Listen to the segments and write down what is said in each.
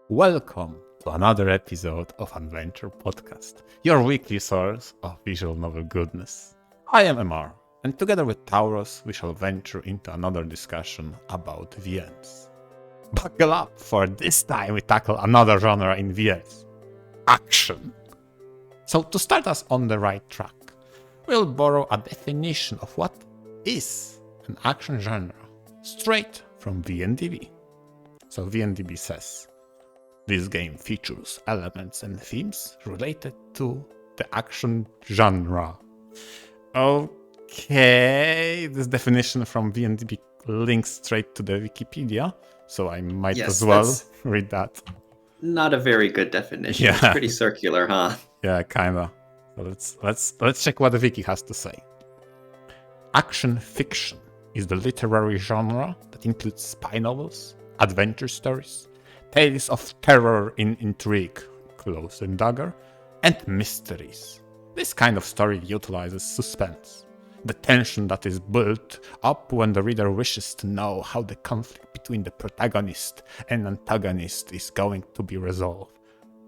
Welcome to another episode of VNture podcast, your weekly source of visual novel goodness. I am Amar, and together with Tauros, we shall venture into another discussion about VNs. Buckle up, for this time we tackle another genre in VNs: action. So to start us on the right track, we'll borrow a definition of what is an action genre, straight from VNDB. So VNDB says, this game features elements and themes related to the action genre. Okay, this definition from VNDB links straight to the Wikipedia, so I might as well read that. Not a very good definition. Yeah. It's pretty circular, huh? Yeah, kinda. So let's check what the wiki has to say. Action fiction is the literary genre that includes spy novels, adventure stories, tales of terror in intrigue, close and dagger, and mysteries. This kind of story utilizes suspense, the tension that is built up when the reader wishes to know how the conflict between the protagonist and antagonist is going to be resolved,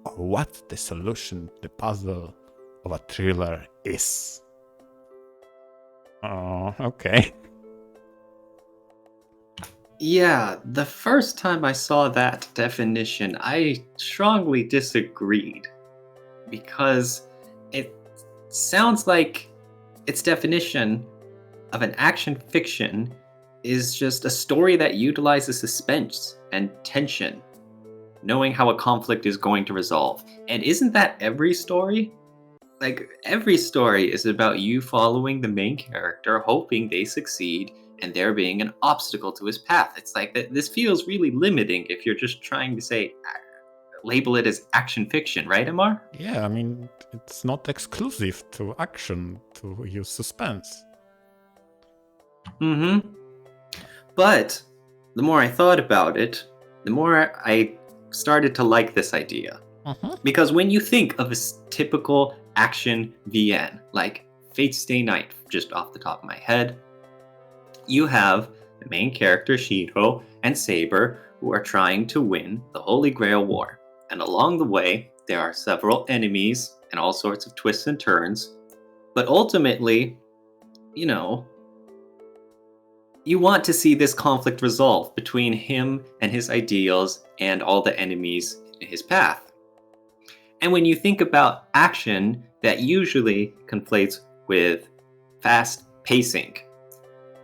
or what the solution to the puzzle of a thriller is. Oh, okay. Yeah, the first time I saw that definition, I strongly disagreed. Because it sounds like its definition of an action fiction is just a story that utilizes suspense and tension, knowing how a conflict is going to resolve. And isn't that every story? Like, every story is about you following the main character, hoping they succeed, and there being an obstacle to his path. It's like this feels really limiting if you're just trying to say, label it as action fiction, right, Amar? Yeah, I mean, it's not exclusive to action to use suspense. Mm-hmm. But the more I thought about it, the more I started to like this idea. Uh-huh. Because when you think of a typical action VN, like Fate's Stay Night, just off the top of my head, you have the main character Shiro and Saber who are trying to win the Holy Grail War. And along the way, there are several enemies and all sorts of twists and turns. But ultimately, you want to see this conflict resolve between him and his ideals and all the enemies in his path. And when you think about action, that usually conflates with fast pacing.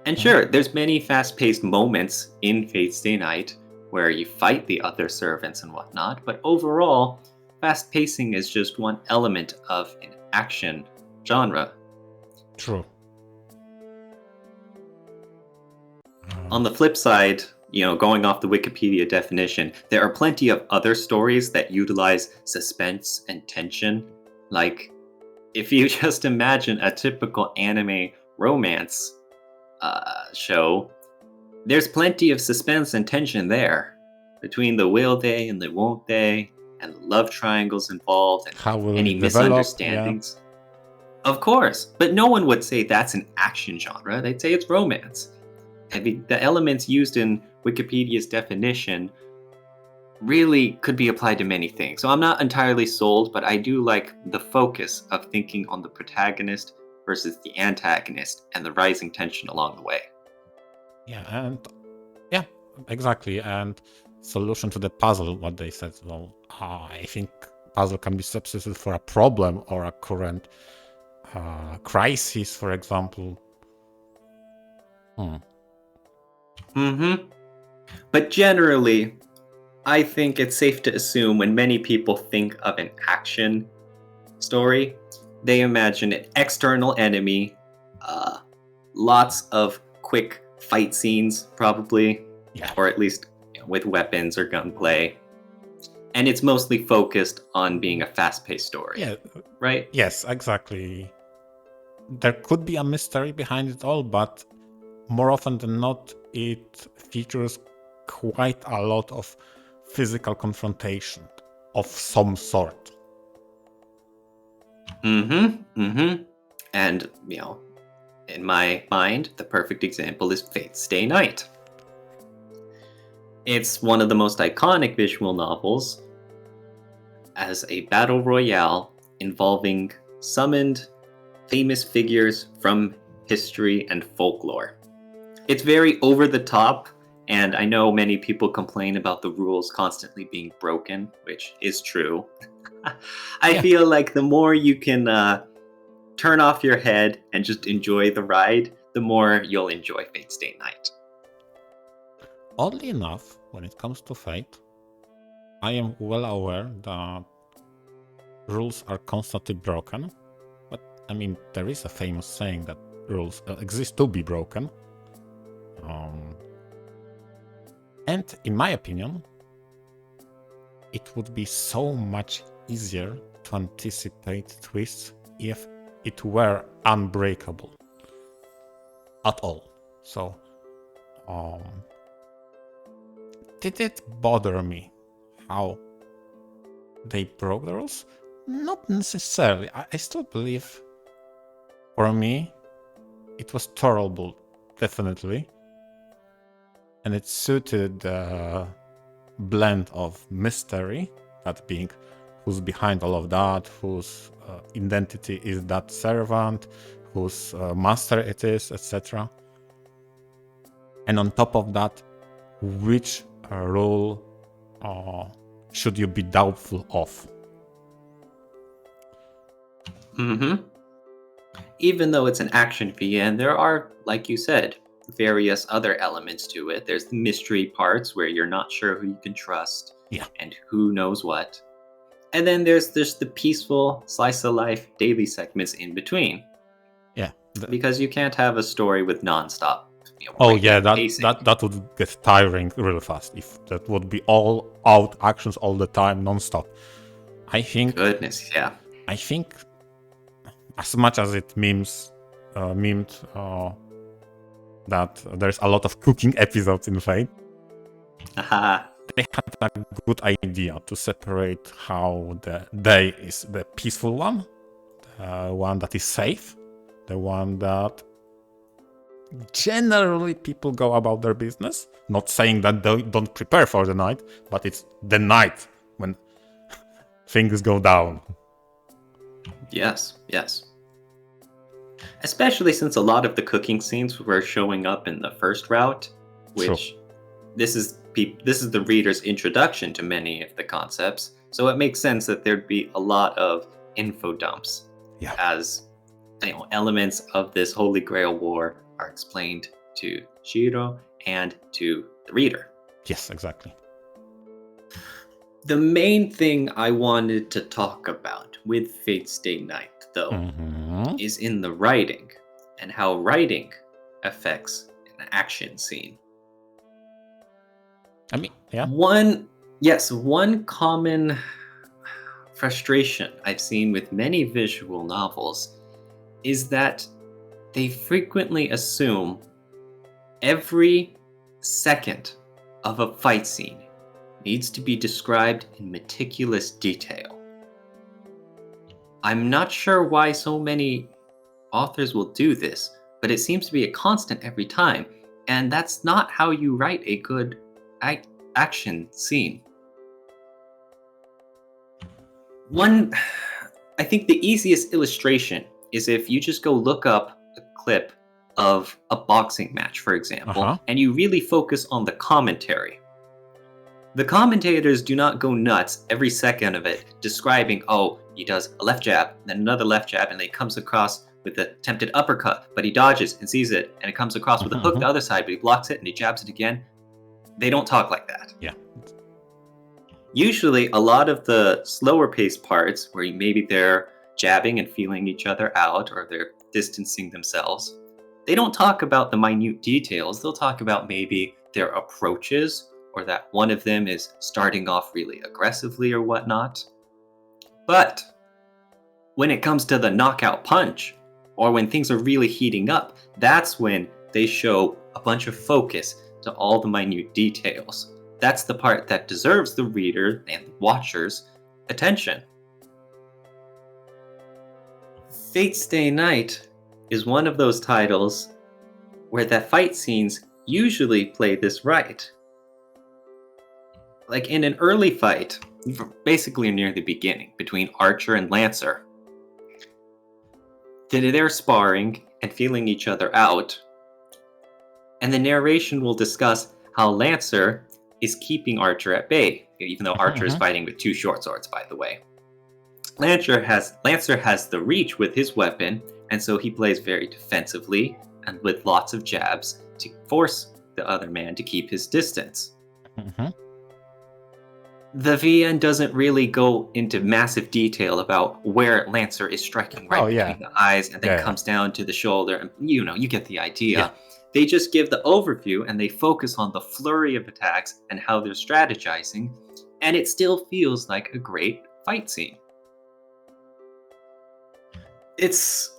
And sure, there's many fast-paced moments in Fate's Stay Night where you fight the other servants and whatnot, but overall, fast pacing is just one element of an action genre. True. On the flip side, going off the Wikipedia definition, there are plenty of other stories that utilize suspense and tension. Like, if you just imagine a typical anime romance show, there's plenty of suspense and tension there between the will they and the won't they, and the love triangles involved, and how will any misunderstandings. Yeah. Of course, but no one would say that's an action genre. They'd say it's romance. I mean, the elements used in Wikipedia's definition really could be applied to many things. So I'm not entirely sold, but I do like the focus of thinking on the protagonist versus the antagonist and the rising tension along the way. Yeah, exactly. And solution to the puzzle, what they said, well, I think puzzle can be substituted for a problem or a current crisis, for example. But generally, I think it's safe to assume when many people think of an action story, they imagine an external enemy, lots of quick fight scenes, probably, or at least with weapons or gunplay. And it's mostly focused on being a fast-paced story. Yeah. Right? Yes, exactly. There could be a mystery behind it all, but more often than not, it features quite a lot of physical confrontation of some sort. And, in my mind, the perfect example is Fate's Stay Night. It's one of the most iconic visual novels as a battle royale involving summoned famous figures from history and folklore. It's very over the top, and I know many people complain about the rules constantly being broken, which is true. I Yeah. feel like the more you can turn off your head and just enjoy the ride, the more you'll enjoy Fate Stay Night. Oddly enough, when it comes to Fate, I am well aware that rules are constantly broken. But I mean, there is a famous saying that rules exist to be broken. And in my opinion, it would be so much easier to anticipate twists if it were unbreakable at all. So, did it bother me how they broke the rules? Not necessarily. I still believe, for me, it was tolerable, definitely. And it suited the blend of mystery, that being who's behind all of that, whose identity is that servant, whose master it is, etc. And on top of that, which role should you be doubtful of? Even though it's an action VN, there are, like you said, various other elements to it. There's the mystery parts where you're not sure who you can trust and who knows what. And then there's just the peaceful slice of life daily segments in between. Yeah. Because you can't have a story with nonstop. That would get tiring really fast if that would be all out actions all the time, nonstop. I think. Goodness, yeah. I think, as much as it memed that there's a lot of cooking episodes in Fate, they had a good idea to separate how the day is the peaceful one, the one that is safe, the one that generally people go about their business. Not saying that they don't prepare for the night, but it's the night when things go down. Yes. Especially since a lot of the cooking scenes were showing up in the first route, which this is the reader's introduction to many of the concepts. So it makes sense that there'd be a lot of info dumps as elements of this Holy Grail war are explained to Shiro and to the reader. Yes, exactly. The main thing I wanted to talk about with Fate Stay Night, though, is in the writing and how writing affects an action scene. I mean, yeah. One common frustration I've seen with many visual novels is that they frequently assume every second of a fight scene needs to be described in meticulous detail. I'm not sure why so many authors will do this, but it seems to be a constant every time, and that's not how you write a good action scene. I think the easiest illustration is if you just go look up a clip of a boxing match, for example, and you really focus on the commentary. The commentators do not go nuts every second of it, describing, he does a left jab, then another left jab, and then he comes across with the attempted uppercut, but he dodges and sees it, and it comes across with a hook the other side, but he blocks it and he jabs it again. They don't talk like that. Yeah. Usually, a lot of the slower paced parts, where maybe they're jabbing and feeling each other out, or they're distancing themselves, they don't talk about the minute details. They'll talk about maybe their approaches, or that one of them is starting off really aggressively or whatnot. But when it comes to the knockout punch, or when things are really heating up, that's when they show a bunch of focus to all the minute details. That's the part that deserves the reader and the watcher's attention. Fate Stay Night is one of those titles where the fight scenes usually play this right. Like in an early fight, basically near the beginning, between Archer and Lancer. They're sparring and feeling each other out, and the narration will discuss how Lancer is keeping Archer at bay, even though Archer is fighting with 2 short swords, by the way. Lancer has the reach with his weapon, and so he plays very defensively and with lots of jabs to force the other man to keep his distance. The VN doesn't really go into massive detail about where Lancer is striking between the eyes and then comes down to the shoulder, and you get the idea. Yeah. They just give the overview and they focus on the flurry of attacks and how they're strategizing, and it still feels like a great fight scene. This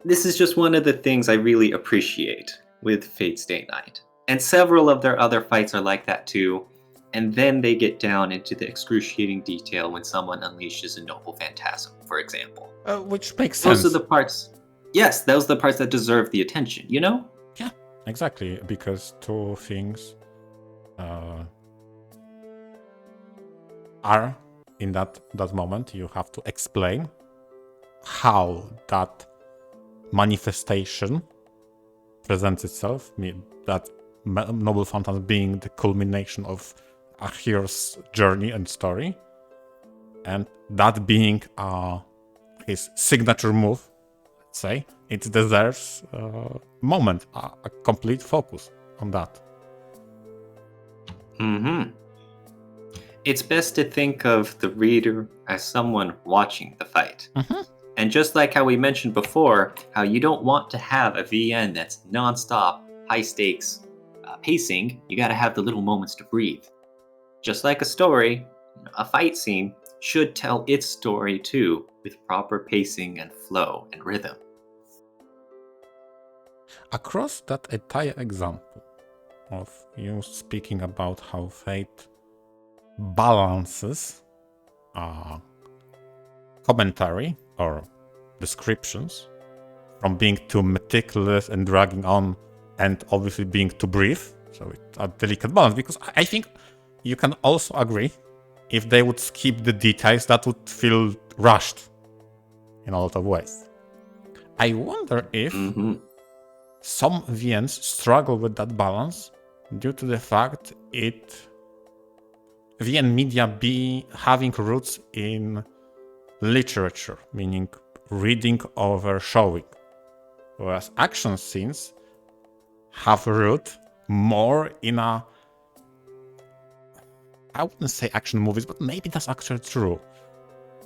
is just one of the things I really appreciate with Fate Stay Night. And several of their other fights are like that too. And then they get down into the excruciating detail when someone unleashes a noble phantasm, for example. Which makes sense. Those are the parts. Yes, those are the parts that deserve the attention, Yeah, exactly. Because 2 things are in that moment. You have to explain how that manifestation presents itself, that noble phantasm being the culmination of a hero's journey and story, and that being his signature move, let's say, it deserves a moment, a complete focus on that. It's best to think of the reader as someone watching the fight. And just like how we mentioned before, how you don't want to have a VN that's non-stop, high-stakes pacing, you gotta have the little moments to breathe. Just like a story, a fight scene should tell its story too, with proper pacing and flow and rhythm. Across that entire example of you speaking about how Fate balances commentary or descriptions from being too meticulous and dragging on and obviously being too brief, so it's a delicate balance, because I think you can also agree if they would skip the details, that would feel rushed in a lot of ways. I wonder if some VNs struggle with that balance due to the fact VN media be having roots in literature, meaning reading over showing, whereas action scenes have a root more in I wouldn't say action movies, but maybe that's actually true.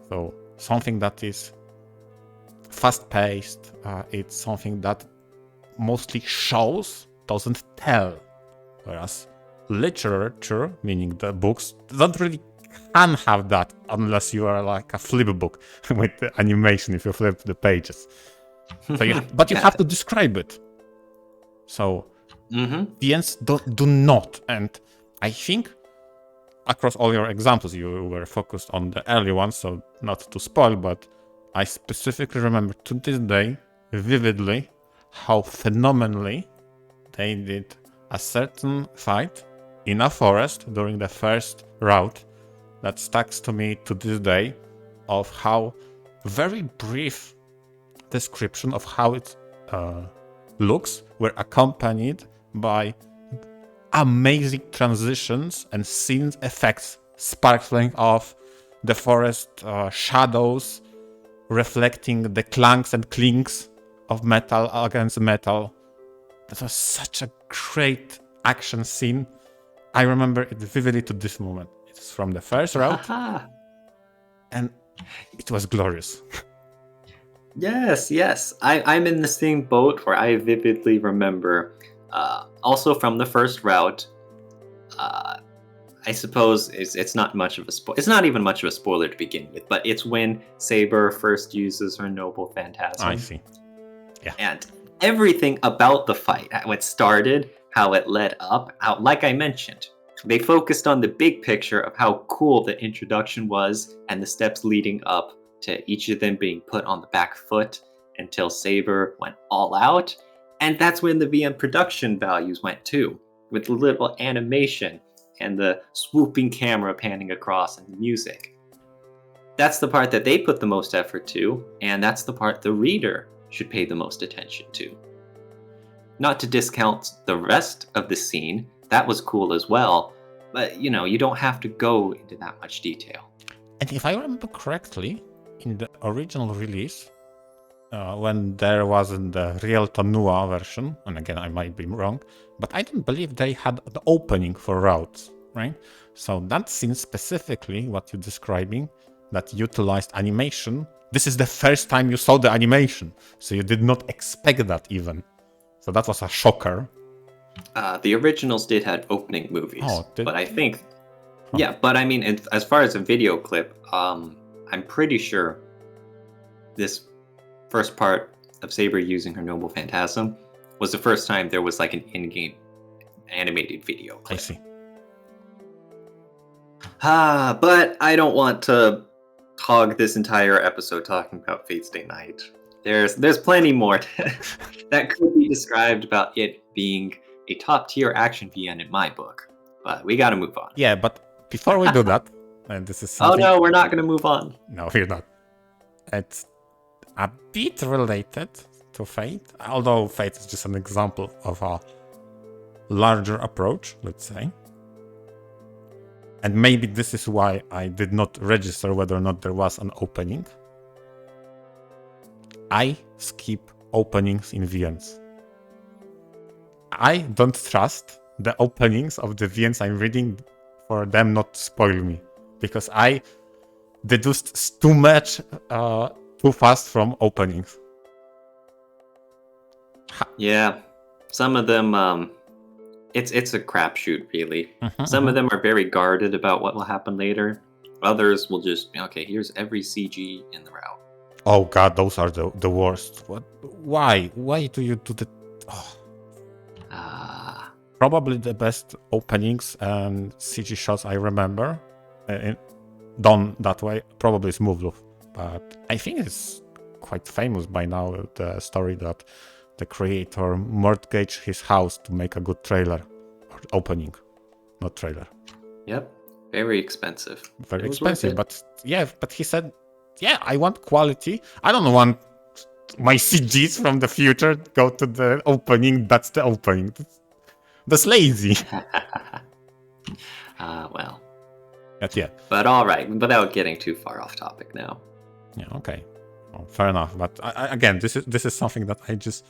So something that is fast-paced, it's something that mostly shows, doesn't tell. Whereas literature, meaning the books, don't really can have that unless you are like a flip book with the animation if you flip the pages. So but you have to describe it. So the ends do not, and I think across all your examples you were focused on the early ones, so not to spoil, but I specifically remember to this day vividly how phenomenally they did a certain fight in a forest during the first route that sticks to me to this day, of how very brief description of how it looks were accompanied by amazing transitions and scene effects sparkling off the forest shadows, reflecting the clanks and clinks of metal against metal. That was such a great action scene. I remember it vividly to this moment. It's from the first route, and it was glorious. Yes. I'm in the same boat where I vividly remember, also from the first route, I suppose it's not much of a it's not even much of a spoiler to begin with, but it's when Saber first uses her noble phantasm. I see. Yeah. And everything about the fight, how it started, how it led up, how, like I mentioned, they focused on the big picture of how cool the introduction was and the steps leading up to each of them being put on the back foot until Saber went all out. And that's when the VM production values went too, with little animation and the swooping camera panning across and the music. That's the part that they put the most effort to, and that's the part the reader should pay the most attention to. Not to discount the rest of the scene, that was cool as well, but you don't have to go into that much detail. And if I remember correctly, in the original release, when there wasn't the real Tonua version, and again I might be wrong, but I don't believe they had the opening for routes, right? So that scene specifically, what you're describing, that utilized animation, this is the first time you saw the animation, so you did not expect that even. So that was a shocker. The originals did have opening movies, but I think, Huh. yeah, but I mean, as far as a video clip, I'm pretty sure this first part of Saber using her Noble Phantasm was the first time there was like an in-game animated video clip. I see. But I don't want to hog this entire episode talking about Fate Stay Night. There's plenty more that could be described about it being a top-tier action VN in my book. But we gotta move on. Yeah, but before we do that, and this is Oh something... no, we're not gonna move on. No, we're not. It's a bit related to Fate, although Fate is just an example of a larger approach, let's say. And maybe this is why I did not register whether or not there was an opening. I skip openings in VNs. I don't trust the openings of the VNs I'm reading for them not to spoil me, because I deduced too much too fast from openings. Yeah, some of them, it's a crapshoot, really. Some of them are very guarded about what will happen later. Others will just, okay, here's every CG in the route. Oh god, those are the worst. What? Why? Why do you do that? Oh. Probably the best openings and CG shots I remember done that way probably is Muvlov. But I think it's quite famous by now, the story that the creator mortgaged his house to make a good trailer. Or opening, not trailer. Yep, very expensive. Very expensive, but he said, yeah, I want quality. I don't want my CGs from the future go to the opening. That's the opening. That's lazy. Well. But yeah. But all right, without getting too far off topic now. Yeah, okay. Well, fair enough. But again, this is something that I just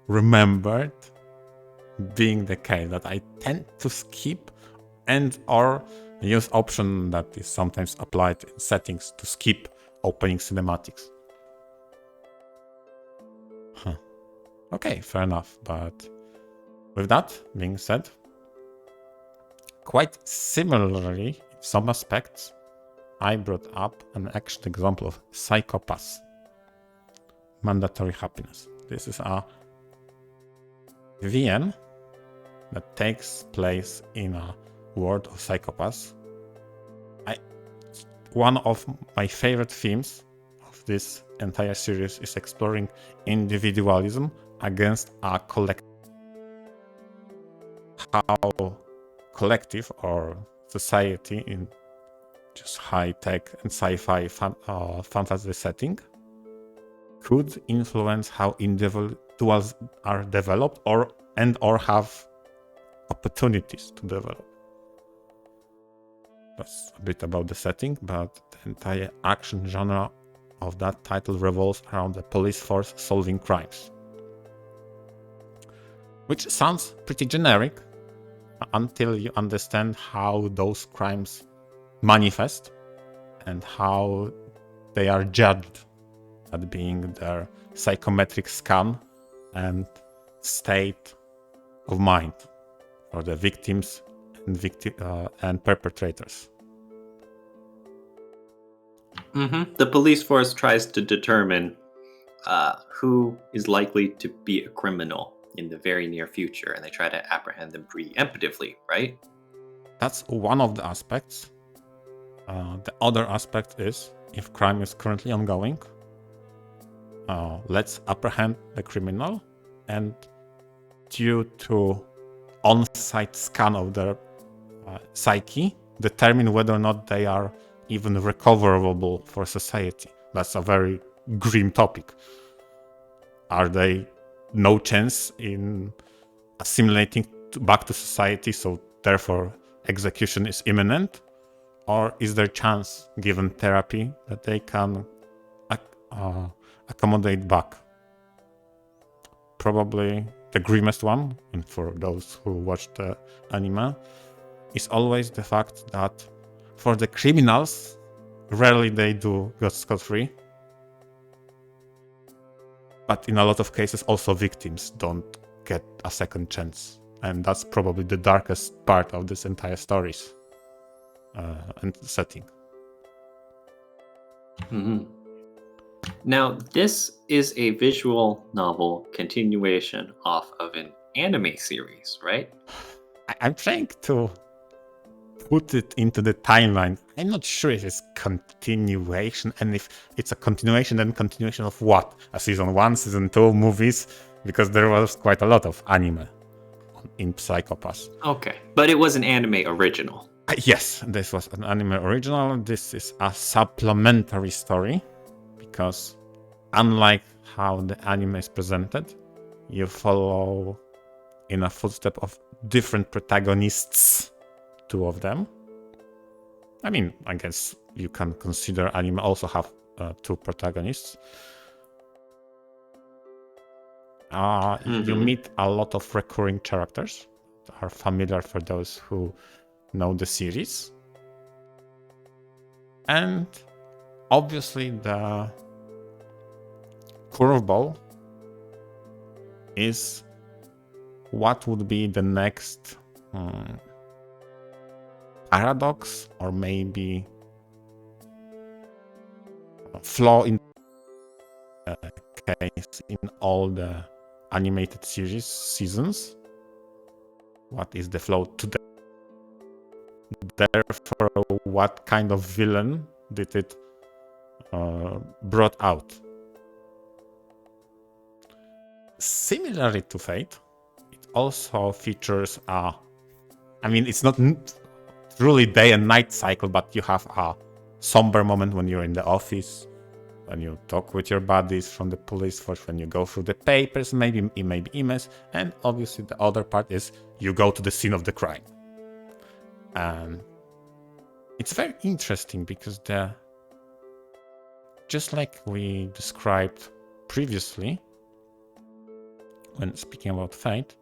remembered being the case, that I tend to skip and or use option that is sometimes applied in settings to skip opening cinematics. Okay, fair enough. But with that being said, quite similarly, in some aspects, I brought up an action example of Psychopass, Mandatory Happiness. This is a VN that takes place in a world of Psychopass. One of my favorite themes of this entire series is exploring individualism against a collective. How collective or society in just high-tech and sci-fi fantasy setting could influence how individuals are developed or have opportunities to develop. That's a bit about the setting, but the entire action genre of that title revolves around the police force solving crimes. Which sounds pretty generic until you understand how those crimes manifest and how they are judged at being their psychometric scan and state of mind for the victims and perpetrators. The police force tries to determine who is likely to be a criminal in the very near future, and they try to apprehend them preemptively, right? That's one of the aspects. The other aspect is, if crime is currently ongoing, let's apprehend the criminal, and due to on-site scan of their psyche determine whether or not they are even recoverable for society. That's a very grim topic. Are they no chance in assimilating back to society, so therefore execution is imminent? Or is there chance, given therapy, that they can accommodate back? Probably the grimmest one, and for those who watch the anime, is always the fact that for the criminals, rarely they do get scot-free. But in a lot of cases, also victims don't get a second chance. And that's probably the darkest part of this entire stories and setting. Mm-hmm. Now, this is a visual novel continuation off of an anime series, right? I'm trying to put it into the timeline. I'm not sure if it's continuation, and if it's a continuation, then continuation of what? A season 1, season 2 movies? Because there was quite a lot of anime in Psychopass. Okay, but it was an anime original. Yes, this was an anime original. This is a supplementary story, because unlike how the anime is presented, you follow in a footstep of different protagonists, 2 of them. I mean, I guess you can consider anime also have 2 protagonists. You meet a lot of recurring characters that are familiar for those who know the series. And obviously the curveball is what would be the next paradox, or maybe flaw in case in all the animated series seasons. What is the flaw today? Therefore, what kind of villain did it brought out? Similarly to Fate, it also features it's not truly day and night cycle, but you have a somber moment when you're in the office, when you talk with your buddies from the police force, when you go through the papers, maybe emails, and obviously the other part is you go to the scene of the crime. It's very interesting because just like we described previously when speaking about Fate,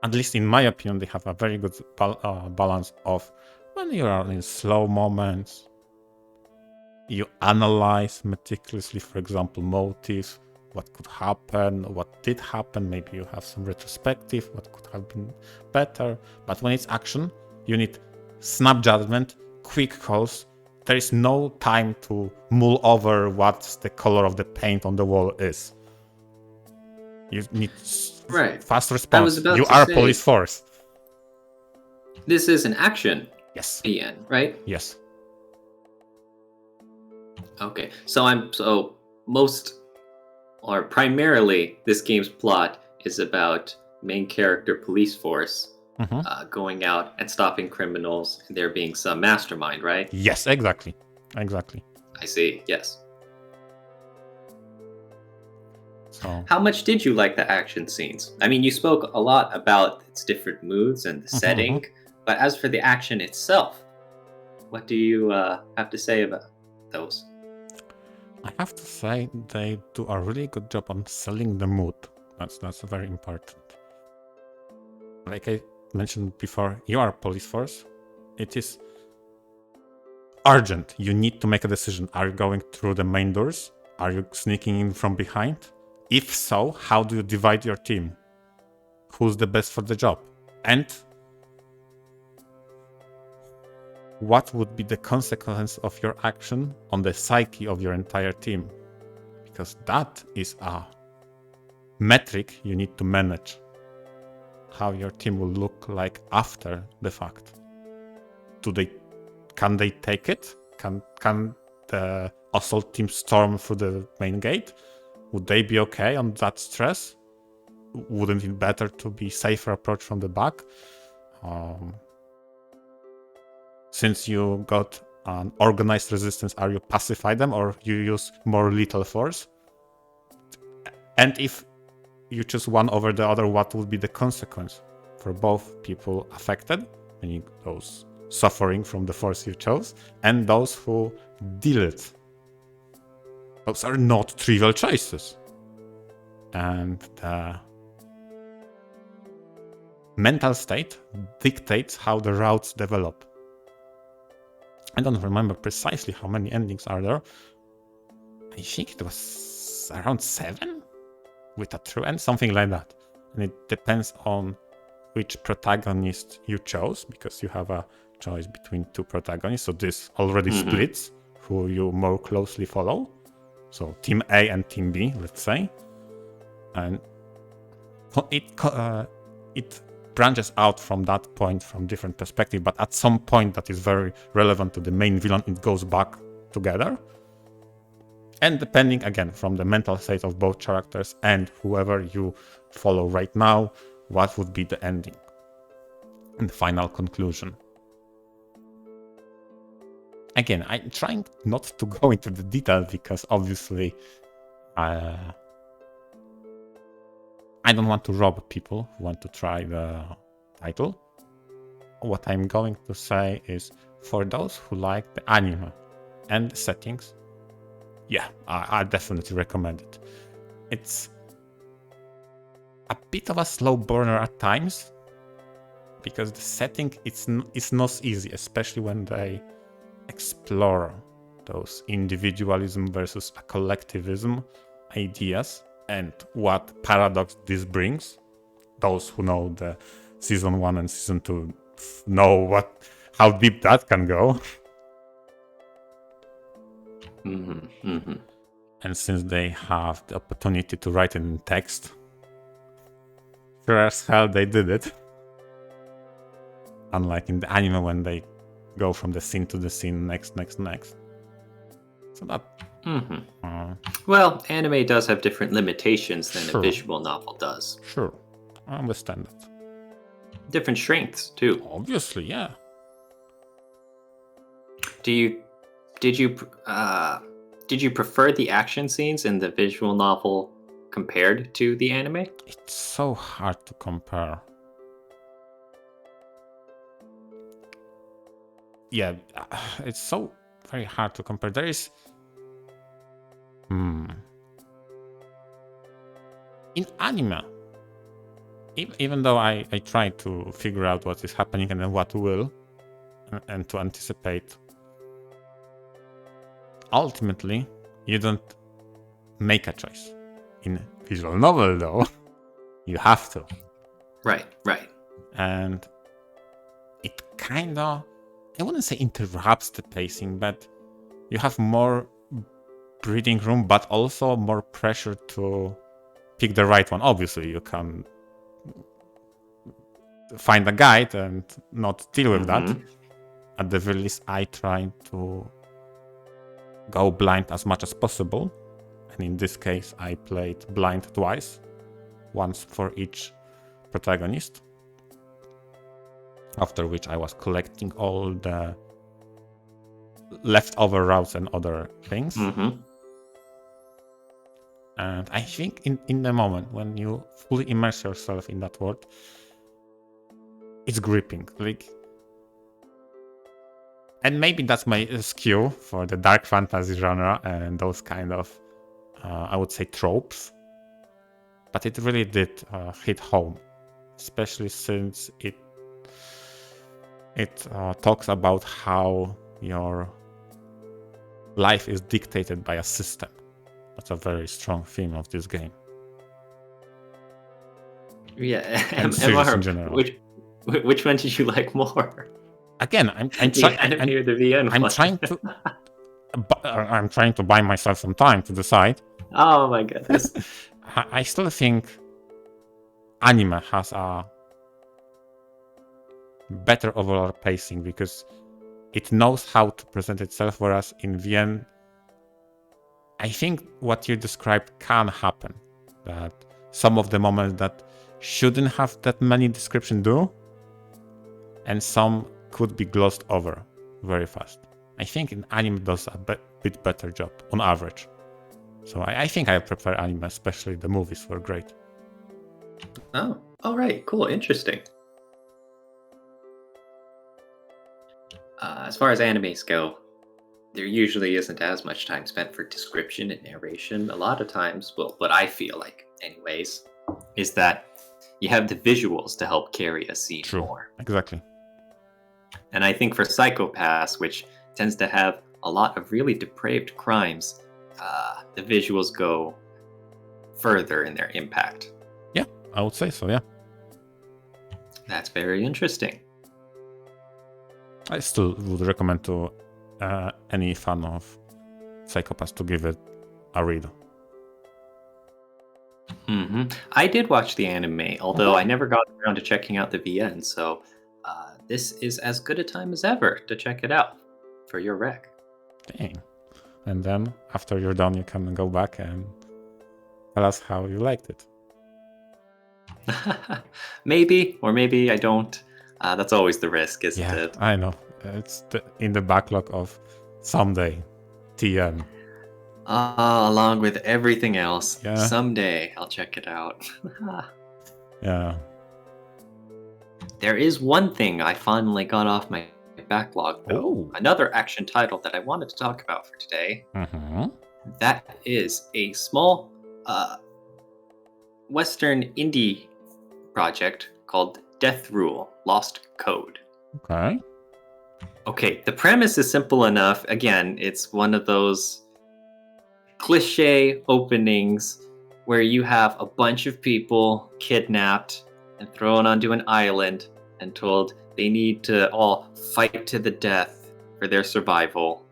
at least in my opinion, they have a very good balance of when you are in slow moments, you analyze meticulously, for example, motives, what could happen, what did happen, maybe you have some retrospective, what could have been better. But when it's action, you need snap judgment, quick calls. There is no time to mull over what the color of the paint on the wall is. You need fast response. You are a police force. This is an action. Yes. PN, right? Yes. Okay. So primarily this game's plot is about main character police force going out and stopping criminals, and there being some mastermind, right? Yes, exactly. I see. Yes. So, how much did you like the action scenes? I mean, you spoke a lot about its different moods and the setting, but as for the action itself, what do you have to say about those? I have to say they do a really good job on selling the mood. That's very important. Like I mentioned before, you are a police force. It is urgent. You need to make a decision. Are you going through the main doors? Are you sneaking in from behind? If so, how do you divide your team? Who's the best for the job? And what would be the consequence of your action on the psyche of your entire team? Because that is a metric you need to manage. How your team will look like after the fact. Can they take it? Can the assault team storm through the main gate? Would they be okay on that stress? Wouldn't it be better to be safer approach from the back? since you got an organized resistance, are you pacify them or you use more lethal force? And if you choose one over the other, what would be the consequence for both people affected, meaning those suffering from the force you chose, and those who deal it? Those are not trivial choices. And the mental state dictates how the routes develop. I don't remember precisely how many endings are there. I think it was around 7 with a true end, something like that. And it depends on which protagonist you chose, because you have a choice between 2 protagonists. So this already splits who you more closely follow. So Team A and Team B, let's say. And it branches out from that point from different perspectives, but at some point that is very relevant to the main villain, it goes back together. And depending, again, from the mental state of both characters and whoever you follow right now, what would be the ending and the final conclusion. Again, I'm trying not to go into the detail because obviously I don't want to rob people who want to try the title. What I'm going to say is, for those who like the anime and the settings, yeah, I definitely recommend it. It's a bit of a slow burner at times, because the setting is not easy, especially when they explore those individualism versus a collectivism ideas and what paradox this brings. Those who know the season 1 and season 2 know how deep that can go. And since they have the opportunity to write it in text, sure as hell they did it. Unlike in the anime when they go from the scene to the scene, next. So that... Well, anime does have different limitations than Sure. a visual novel does. Sure, I understand that. Different strengths, too. Obviously, yeah. Did you prefer the action scenes in the visual novel compared to the anime? It's so hard to compare. Yeah, it's so very hard to compare. There is... In anime, even though I try to figure out what is happening and then what will, and to anticipate, ultimately, you don't make a choice. In visual novel, though, you have to. Right. And it kind of, I wouldn't say interrupts the pacing, but you have more breathing room, but also more pressure to pick the right one. Obviously, you can find a guide and not deal with that. At the very least, I try to go blind as much as possible. And in this case, I played blind twice, once for each protagonist. After which I was collecting all the leftover routes and other things. And I think in the moment when you fully immerse yourself in that world, it's gripping. And maybe that's my skew for the dark fantasy genre and those kind of, I would say, tropes. But it really did hit home, especially since it talks about how your life is dictated by a system. That's a very strong theme of this game. Yeah, And series in general. Which one did you like more? Again, I'm The anime or the VN I'm one? trying to buy myself some time to decide. Oh my goodness. I still think anime has a better overall pacing because it knows how to present itself, whereas in VN, I think what you described can happen. That some of the moments that shouldn't have that many descriptions do, and some could be glossed over. very fast. I think in anime does a bit better job on average. So I think I prefer anime, especially the movies were great. Oh, all right, cool, interesting. As far as animes go, there usually isn't as much time spent for description and narration. A lot of times, well, what I feel like, anyways, is that you have the visuals to help carry a scene True, more. exactly. And I think for Psychopaths, which tends to have a lot of really depraved crimes, the visuals go further in their impact. Yeah, I would say so, yeah. That's very interesting. I still would recommend to any fan of Psychopaths to give it a read. Mm-hmm. I did watch the anime, although I never got around to checking out the VN, so this is as good a time as ever to check it out for your rec. Dang. And then, after you're done, you can go back and tell us how you liked it. Maybe, or maybe I don't. That's always the risk, isn't Yeah, it? I know. It's in the backlog of someday. TM. Along with everything else, Yeah. someday I'll check it out. Yeah. There is one thing I finally got off my backlog, though. Ooh. Another action title that I wanted to talk about for today. Mm-hmm. That is a small Western indie project called Death Rule Lost Code. Okay. Okay, the premise is simple enough. Again, it's one of those cliche openings where you have a bunch of people kidnapped and thrown onto an island and told they need to all fight to the death for their survival.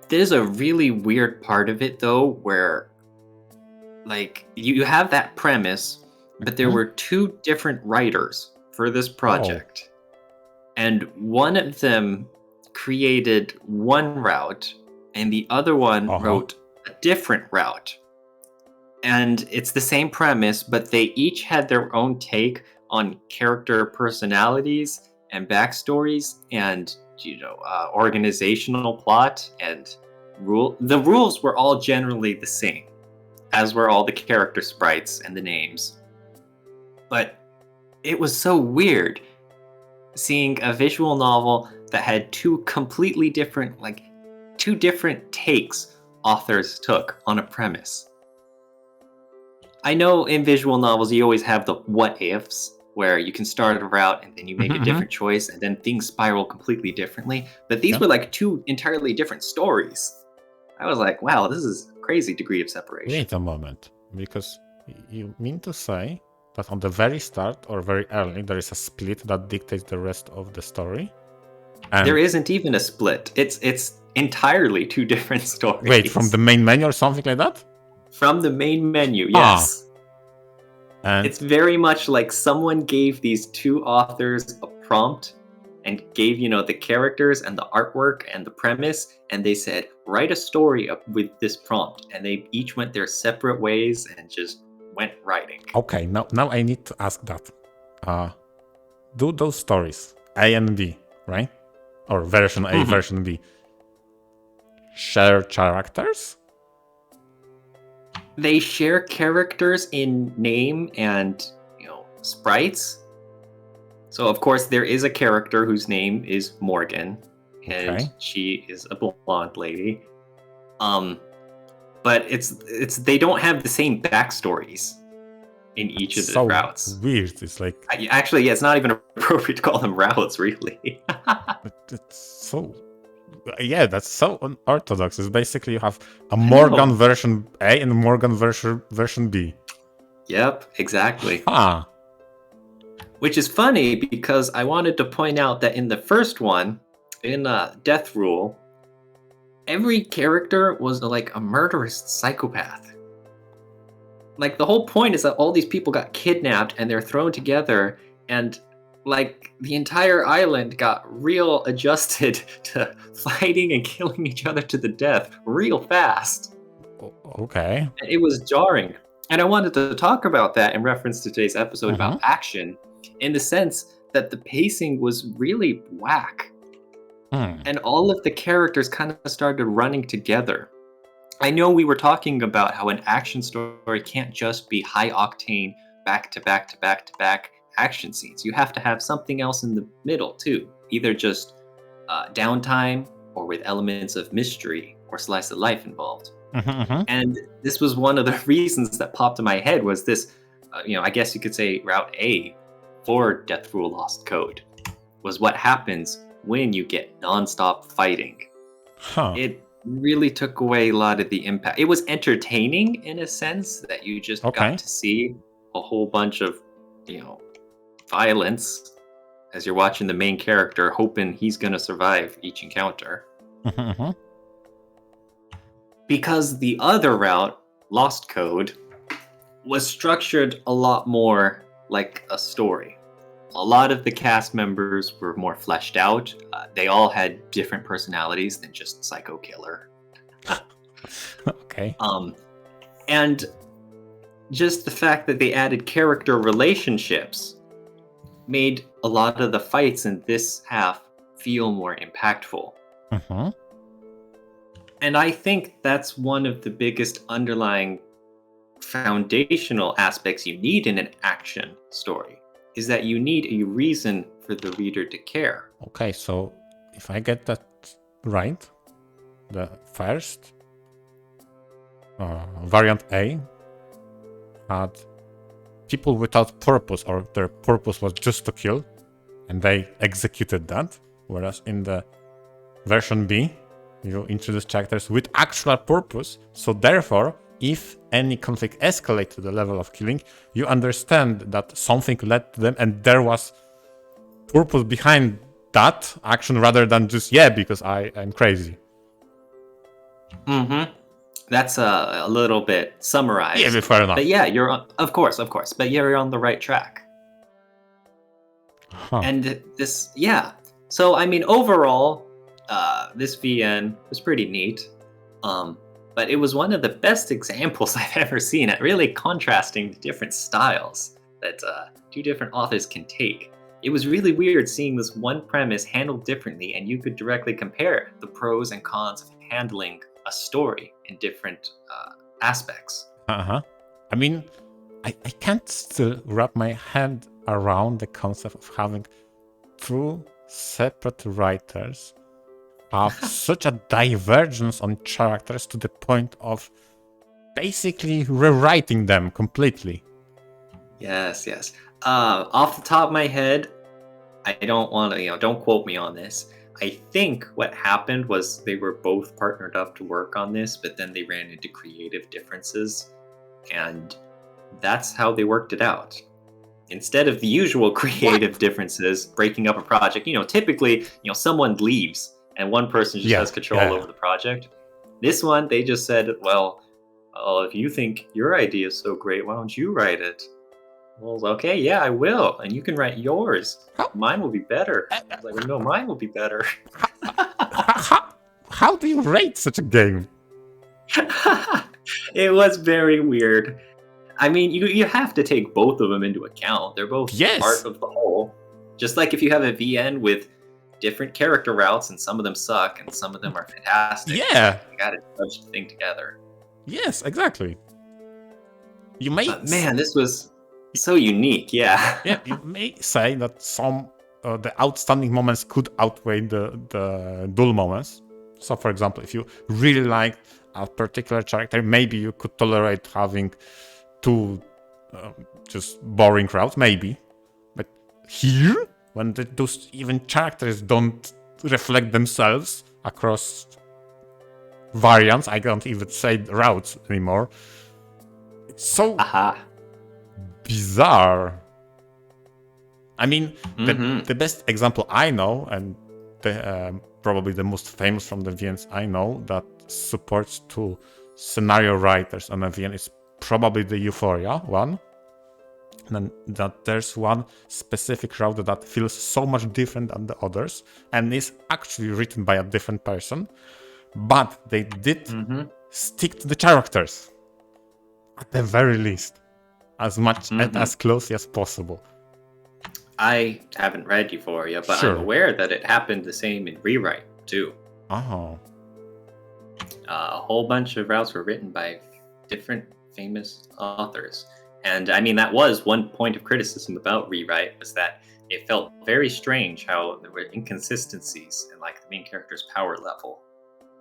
There's a really weird part of it though where like you have that premise, but there were two different writers for this project. And one of them created one route and the other one wrote a different route. And it's the same premise, but they each had their own take on character personalities and backstories and organizational plot and rule. The rules were all generally the same, as were all the character sprites and the names. But it was so weird seeing a visual novel that had two different takes authors took on a premise. I know in visual novels you always have the what ifs, where you can start a route and then you make a different choice and then things spiral completely differently. But these were like two entirely different stories. I was like, wow, this is a crazy degree of separation. Wait a moment, because you mean to say that on the very start or very early there is a split that dictates the rest of the story? And there isn't even a split. It's entirely two different stories. wait, from the main menu or something like that? From the main menu, yes. And it's very much like someone gave these two authors a prompt and gave, the characters and the artwork and the premise, and they said, write a story with this prompt. And they each went their separate ways and just went writing. Okay, now I need to ask that. Do those stories, A and B, right? Or version A, version B, share characters? They share characters in name and, sprites. So, of course, there is a character whose name is Morgan, and she is a blonde lady. But it's they don't have the same backstories in each of the routes. Weird. It's like actually, it's not even appropriate to call them routes, really. It's so. Yeah, that's so unorthodox. It's basically you have a Morgan version A and a Morgan version B. Yep, exactly. Ah. Which is funny because I wanted to point out that in the first one, in Death Rule, every character was like a murderous psychopath. Like the whole point is that all these people got kidnapped and they're thrown together and like the entire island got real adjusted to fighting and killing each other to the death real fast. Okay. And it was jarring. And I wanted to talk about that in reference to today's episode about action, in the sense that the pacing was really whack. Hmm. And all of the characters kind of started running together. I know we were talking about how an action story can't just be high octane, back to back to back to back action scenes. You have to have something else in the middle too, either just downtime or with elements of mystery or slice of life involved. Mm-hmm. And this was one of the reasons that popped in my head was this, I guess you could say Route A for Death Rule Lost Code was what happens when you get nonstop fighting. Huh. It really took away a lot of the impact. It was entertaining in a sense that you just Okay. got to see a whole bunch of, violence as you're watching the main character hoping he's going to survive each encounter. Mm-hmm. Because the other route, Lost Code, was structured a lot more like a story. A lot of the cast members were more fleshed out. They all had different personalities than just Psycho Killer. Okay. And just the fact that they added character relationships made a lot of the fights in this half feel more impactful. Mm-hmm. And I think that's one of the biggest underlying foundational aspects you need in an action story, is that you need a reason for the reader to care. Okay, so if I get that right, the first variant A had people without purpose, or their purpose was just to kill, and they executed that. Whereas in the version B, you introduce characters with actual purpose, so therefore, if any conflict escalates to the level of killing, you understand that something led to them and there was purpose behind that action rather than just, because I'm crazy. Mm-hmm. That's a little bit summarized. Yeah, fair enough. But yeah, of course. But you're on the right track. Huh. And this, So, I mean, overall, this VN was pretty neat. But it was one of the best examples I've ever seen at really contrasting the different styles that two different authors can take. It was really weird seeing this one premise handled differently, and you could directly compare the pros and cons of handling a story in different aspects. I mean, I can't still wrap my head around the concept of having two separate writers have such a divergence on characters to the point of basically rewriting them completely. Yes. Off the top of my head, I don't want to, don't quote me on this. I think what happened was they were both partnered up to work on this, but then they ran into creative differences, and that's how they worked it out. Instead of the usual creative differences, breaking up a project, typically, someone leaves and one person just has control over the project. This one, they just said, well, if you think your idea is so great, why don't you write it? Well, okay, yeah, I will. And you can write yours. Mine will be better. I was like, no, mine will be better. How do you rate such a game? It was very weird. I mean, you have to take both of them into account. They're both part of the whole. Just like if you have a VN with different character routes, and some of them suck, and some of them are fantastic. Yeah. You gotta judge the thing together. Yes, exactly. You may... But man, this was so unique, yeah. Yeah, you may say that some the outstanding moments could outweigh the dull moments. So, for example, if you really liked a particular character, maybe you could tolerate having two just boring routes, maybe. But here, when those even characters don't reflect themselves across variants, I don't even say routes anymore. It's so bizarre. I mean, the best example I know, and probably the most famous from the VNs I know, that supports two scenario writers on a VN is probably the Euphoria one. And then that there's one specific route that feels so much different than the others and is actually written by a different person, but they did stick to the characters at the very least, as much and as closely as possible. I haven't read Euphoria, but I'm Sure. aware that it happened the same in Rewrite too. Oh, A whole bunch of routes were written by different famous authors. And I mean, that was one point of criticism about Rewrite, was that it felt very strange how there were inconsistencies in like the main character's power level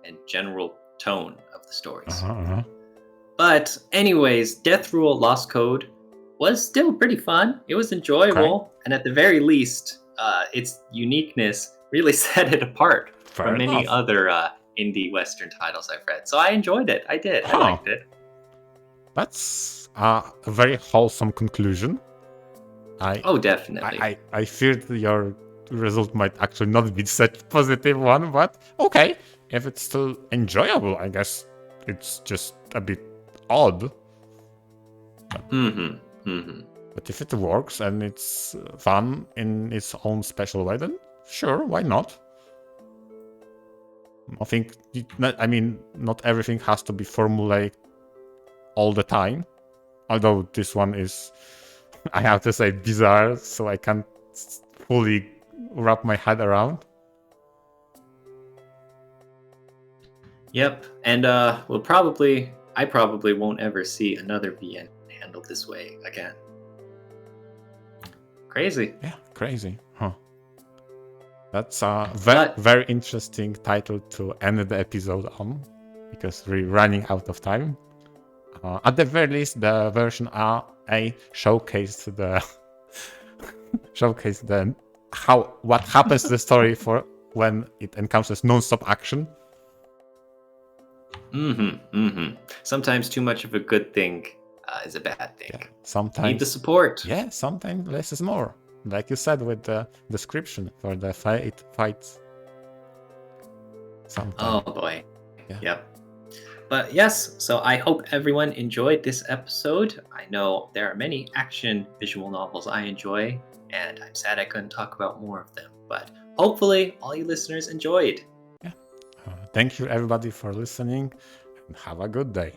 and general tone of the stories. uh-huh. But anyways, Death Rule Lost Code was still pretty fun. It was enjoyable, and at the very least, its uniqueness really set it apart Fair from many enough. other indie Western titles I've read. So I enjoyed it. I did. I Huh. liked it. That's a very wholesome conclusion. Oh, definitely. I feared your result might actually not be such a positive one, but okay. If it's still enjoyable, I guess it's just a bit odd. But if it works and it's fun in its own special way, then sure, why not? Not everything has to be formulaic all the time. Although this one is, I have to say, bizarre, so I can't fully wrap my head around. Yep. And I probably won't ever see another VN handled this way again. Crazy. Yeah, crazy. Huh. That's a very interesting title to end the episode on, because we're running out of time. At the very least, the version A showcased what happens to the story for when it encounters non-stop action. Sometimes too much of a good thing is a bad thing. Yeah, sometimes need the support. Yeah, sometimes less is more. Like you said with the description for the fights. Sometimes. Oh boy. Yeah. Yep. But yes, so I hope everyone enjoyed this episode. I know there are many action visual novels I enjoy, and I'm sad I couldn't talk about more of them. But hopefully all you listeners enjoyed. Yeah. Thank you everybody for listening, and have a good day.